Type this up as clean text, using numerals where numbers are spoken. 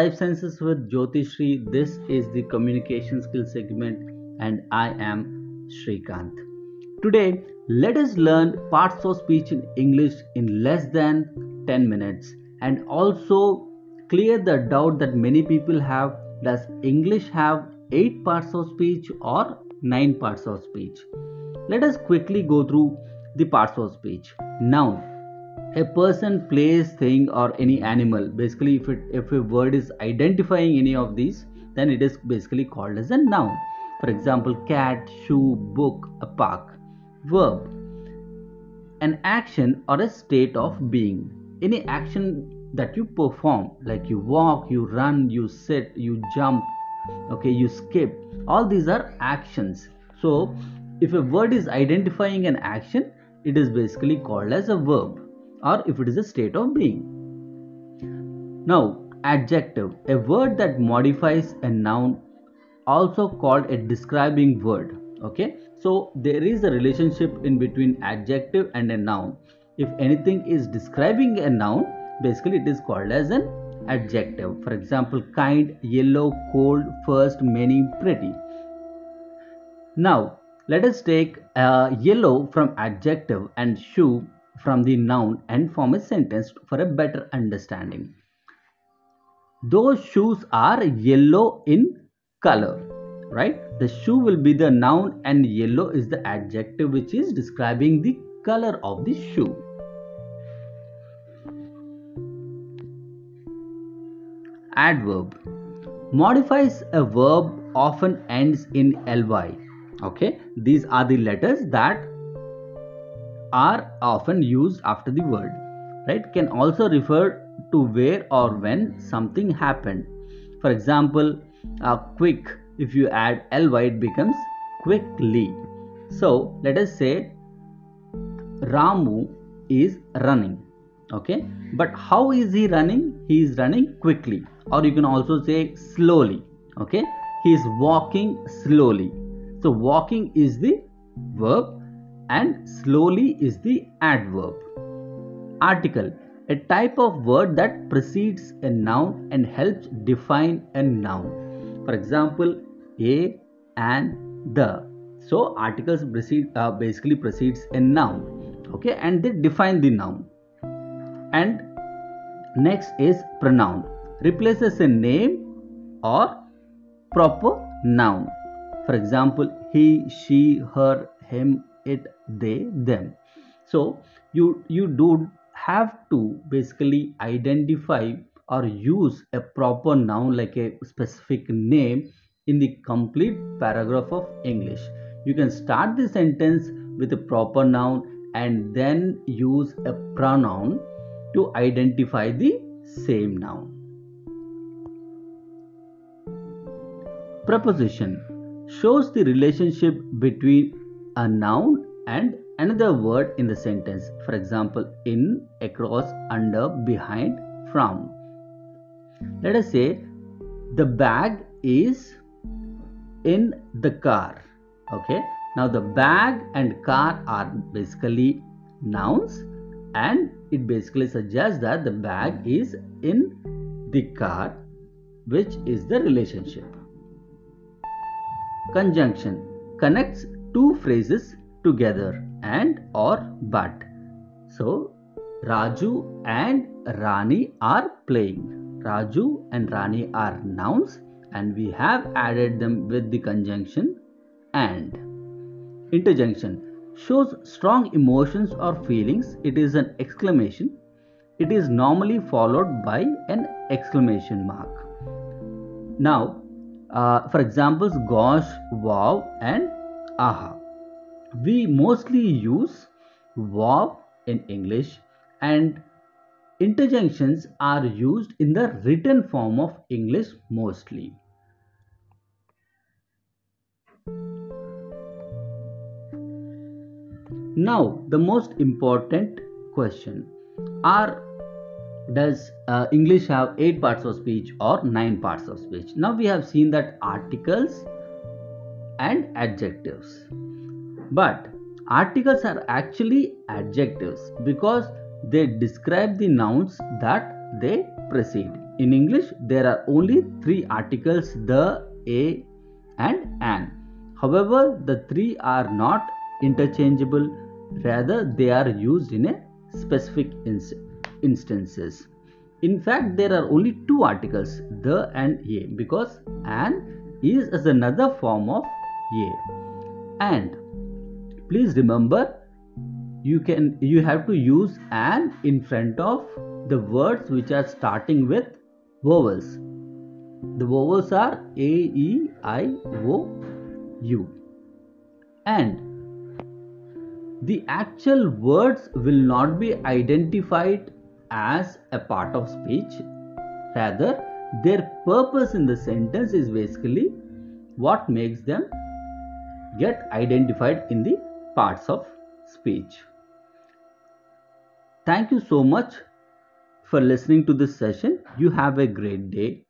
Life Sciences with Jyotishri. This is the communication skill segment, and I am Srikanth. Today, let us learn parts of speech in English in less than 10 minutes and also clear the doubt that many people have. Does English have 8 parts of speech or 9 parts of speech? Let us quickly go through the parts of speech. Noun: a person, place, thing, or any animal. Basically, if a word is identifying any of these, then it is basically called as a noun. For example, cat, shoe, book, a park. Verb: an action or a state of being. Any action that you perform, like you walk, you run, you sit, you jump, okay, you skip. All these are actions. So if a word is identifying an action, it is basically called as a verb, or if it is a state of being. Now, adjective: a word that modifies a noun, also called a describing word. Okay, so there is a relationship in between adjective and a noun. If anything is describing a noun, basically it is called as an adjective. For example, kind, yellow, cold, first, many, pretty. Now, let us take yellow from adjective and shoe from the noun and form a sentence for a better understanding. Those shoes are yellow in color, right? The shoe will be the noun and yellow is the adjective which is describing the color of the shoe. Adverb modifies a verb, often ends in ly. Okay, these are the letters that are often used after the word, right? Can also refer to where or when something happened. For example, quick, if you add ly, it becomes quickly. So let us say Ramu is running. Okay, but how is he running? He is running quickly, or you can also say slowly. Okay, he is walking slowly. So walking is the verb and slowly is the adverb. Article: a type of word that precedes a noun and helps define a noun. For example, a, and, the. So articles basically precedes a noun, okay, and they define the noun. And next is pronoun: replaces a name or proper noun. For example, he, she, her, him, it, they, them. So you do have to basically identify or use a proper noun like a specific name in the complete paragraph of English. You can start the sentence with a proper noun and then use a pronoun to identify the same noun. Preposition shows the relationship between a noun and another word in the sentence. For example, in, across, under, behind, from. Let us say the bag is in the car. Okay, now the bag and car are basically nouns, and it basically suggests that the bag is in the car, which is the relationship. Conjunction connects two phrases together, and, or, but. So Raju and Rani are playing. Raju and Rani are nouns, and we have added them with the conjunction and. Interjunction shows strong emotions or feelings. It is an exclamation. It is normally followed by an exclamation mark. Now, for examples, gosh, wow, and aha. We mostly use wow in English, and interjunctions are used in the written form of English mostly. Now, the most important question: does English have 8 parts of speech or 9 parts of speech? Now we have seen that articles and adjectives. But articles are actually adjectives because they describe the nouns that they precede. in English there are only three articles, the, a, and an. However, the three are not interchangeable, rather, they are used in a specific instances. In fact, there are only two articles, the and a, because an is as another form of a. And please remember, you have to use an in front of the words which are starting with vowels. The vowels are a, e, I, o, u. And the actual words will not be identified as a part of speech. Rather, their purpose in the sentence is basically what makes them get identified in the parts of speech. Thank you so much for listening to this session. You have a great day.